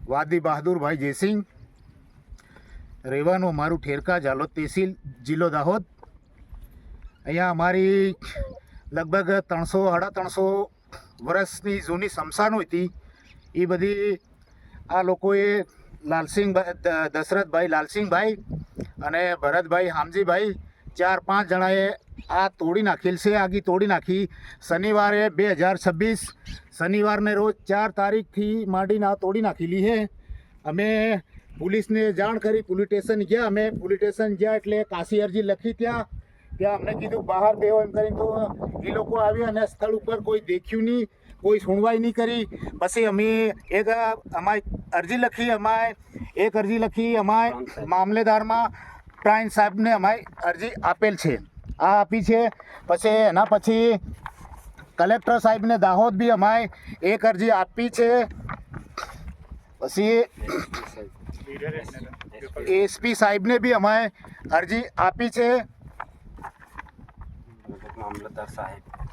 વાદી બહાદુરભાઈ જયસિંહ, રહેવાનું મારું ઠેરકા ઝાલોદ તહેસીલ, જિલ્લો દાહોદ। અહીંયા અમારી લગભગ 300-350 વર્ષની જૂની સ્મશાનો હતી। એ બધી આ લોકોએ લાલસિંહભાઈ, દશરથભાઈ લાલસિંહભાઈ અને ભરતભાઈ હામજીભાઈ 4-5 જણાએ આ તોડી નાખેલ છે, આગી તોડી નાખી। શનિવારે 2026 શનિવારને રોજ 4 તારીખથી માંડીને આ તોડી નાખેલી છે। અમે પોલીસને જાણ કરી, પોલીસ સ્ટેશન ગયા। અમે પોલીસ સ્ટેશન ગયા એટલે કાશી અરજી લખી, ત્યાં અમને કીધું બહાર બેહો એમ કરીને। તો એ લોકો આવ્યા અને સ્થળ ઉપર કોઈ દેખ્યું નહીં, કોઈ સુનવાઈ નહીં કરી। પછી અમે અમારી અરજી લખી, અમારે મામલેદારમાં પ્રાંત સાહેબને અમારી અરજી આપેલ છે, આ આપી છે। પછી એના પછી કલેક્ટર સાહેબને દાહોદ બી અમારે એક અરજી આપી છે। પછી એસપી સાહેબને બી અમારે અરજી આપી છે।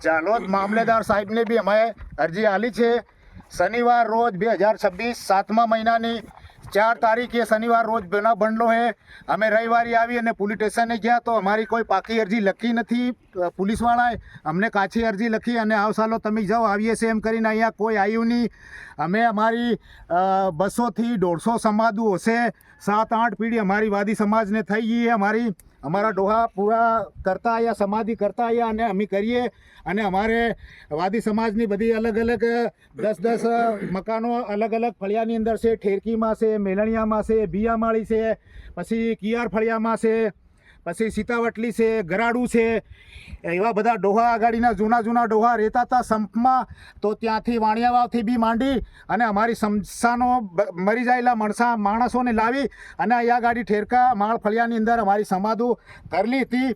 ઝાલોદ મામલેદાર સાહેબને બી અમે અરજી આલી છે। શનિવાર રોજ 2026 7મા મહિનાની 4 તારીખે શનિવાર રોજ બનાવ બનલો છે। અમે રવિવારે આવી અને પોલીસ સ્ટેશને ગયા તો અમારી કોઈ પાકી અરજી લખી નથી પોલીસવાળાએ, અમને કાચી અરજી લખી અને આવ સાલો તમે જાઓ આવીએ છે એમ કરીને અહીંયા કોઈ આવ્યું નહીં। અમે અમારી 200થી 150 સમાધુ હશે, 7-8 પેઢી અમારી વાદી સમાજને થઈ ગઈ। અમારા ડોહા પૂરા કરતા આવ્યા, સમાધિ કરતા આવ્યા અને અમે કરીએ। અને અમારે વાદી સમાજની બધી અલગ અલગ 10 મકાનો અલગ અલગ ફળિયાની અંદર છે। ઠેરકીમાં છે, મેલણિયામાં છે, બિયામાળી છે, પછી કિયાર ફળિયામાં છે, પછી સીતાવટલી છે, ગરાડું છે। એવા બધા ડોહા આગાડીના જૂના ડોહા રહેતા હતા સંપમાં। તો ત્યાંથી વાણિયાવાવથી બી માંડી અને અમારી સમસાનો મરી જાયેલા માણસોને લાવી અને અહીંયા ગાડી ઠેરકા માળ ફળિયાની અંદર અમારી સમાધુ કરેલી હતી।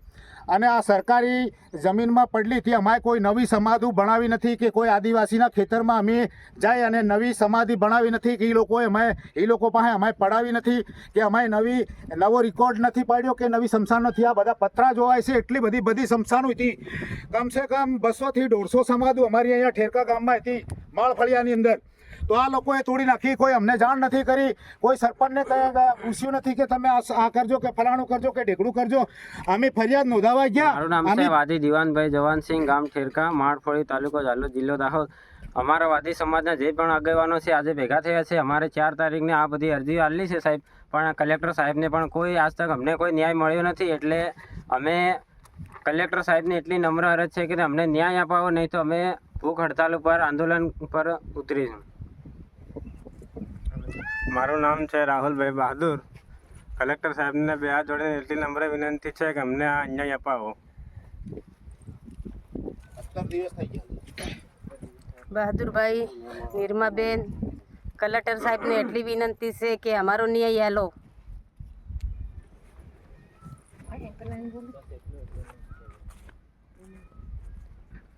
અને આ સરકારી જમીનમાં પડલી હતી। અમારે કોઈ નવી સમાધિ બનાવી નથી કે કોઈ આદિવાસીના ખેતરમાં અમે જાય અને નવી સમાધિ બનાવી નથી કે એ લોકો પાસે અમારે પડાવી નથી કે અમારે નવો રેકોર્ડ નથી પાડ્યો કે નવી સ્મશાન નથી। આ બધા પત્રા જોવાય છે, એટલી બધી સ્મશાનો હતી। કમસે કમ 200થી 150 સમાધિ અમારી અહીંયા ઠેરકા ગામમાં હતી માળ ફળિયાની અંદર। તો આ લોકોએ તોડી નાખી, કોઈ અમને જાણ નથી કરી, કોઈ સરપંચને પૂછ્યું નથી કે તમે આ કરજો કે ફલાણું કરજો કે ઢેકડું કરજો। અમે ફરિયાદ નોંધાવા ગયા। મારું નામ છે વાદી દિવાનભાઈ જવાનસિંહ, ગામ ઠેરકા, માળફળી, તાલુકો ઝાલોદ, જિલ્લો દાહોદ। અમારા વાદી સમાજના જે પણ આગેવાનો છે આજે ભેગા થયા છે। અમારે 4 તારીખને આ બધી અરજી આવેલી છે સાહેબ, પણ કલેક્ટર સાહેબને પણ કોઈ આજ તક અમને કોઈ ન્યાય મળ્યો નથી। એટલે અમે કલેક્ટર સાહેબને એટલી નમ્ર અરજ છે કે અમને ન્યાય અપાવો, નહીં તો અમે ભૂખ હડતાલ ઉપર, આંદોલન પર ઉતરીશું। મારું નામ છે રાહુલભાઈ બહાદુર। કલેક્ટર સાહેબને બે હાથ જોડીને એટલી નમ્ર વિનંતી છે કે અમને આ ન્યાય અપાવો। બહાદુરભાઈ, નિરમાબેન, કલેક્ટર સાહેબને એટલી વિનંતી છે કે અમારો ન્યાય આલો।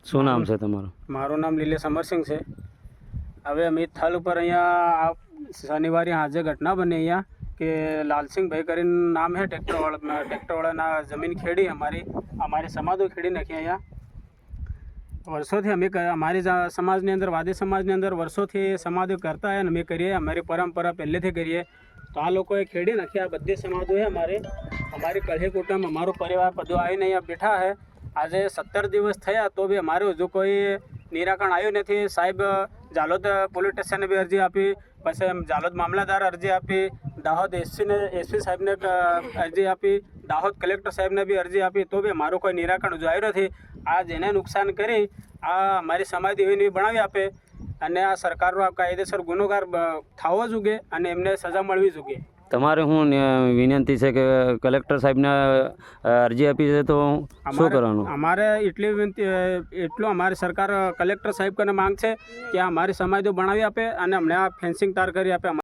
શું નામ છે તમારું? મારું નામ લીલેશ અમરસિંહ છે। હવે અમે સ્થળ ઉપર અહીંયા શનિવારે આજે ઘટના બની અહીંયા કે લાલસિંહભાઈ કરીને નામ છે, ટ્રેક્ટરવાળાના જમીન ખેડી અમારી સમાધો ખેડી નાખી। અહીંયા વર્ષોથી અમે અમારી સમાજની અંદર, વાદી સમાજની અંદર વર્ષોથી સમાધિ કરતા આવ્યા અને અમે કરીએ, અમારી પરંપરા પહેલેથી કરીએ। તો આ લોકોએ ખેડી નાખી। આ બધી સમાધિ છે અમારી કળહી કુટુંબ, અમારો પરિવાર બધું આવીને અહીંયા બેઠા છે। આજે 17 દિવસ થયા તો બી અમારું હજુ કોઈ નિરાકરણ આવ્યું નથી। સાહેબ ઝાલોદ પોલીસ સ્ટેશને બી અરજી આપી, પછી ઝાલોદ મામલાદાર અરજી આપી, દાહોદ એસપી સાહેબને અરજી આપી, દાહોદ કલેક્ટર સાહેબને બી અરજી આપી, તો બી મારું કોઈ નિરાકરણ હજુ આવ્યું નથી। આ જેને નુકસાન કરી આ અમારી સમાધિ એવી બનાવી આપે અને આ સરકારનો આ કાયદેસર ગુનેગાર થવો જોઈએ અને એમને સજા મળવી જોઈએ। તમારે શું વિનંતી છે કે કલેક્ટર સાહેબને અરજી આપી છે તો શું કરવાનું? અમારે એટલું અમારી સરકાર કલેક્ટર સાહેબ કને માંગ છે કે અમારી સમાધિ બનાવી આપે અને અમને આ ફેન્સિંગ તાર કરી આપે।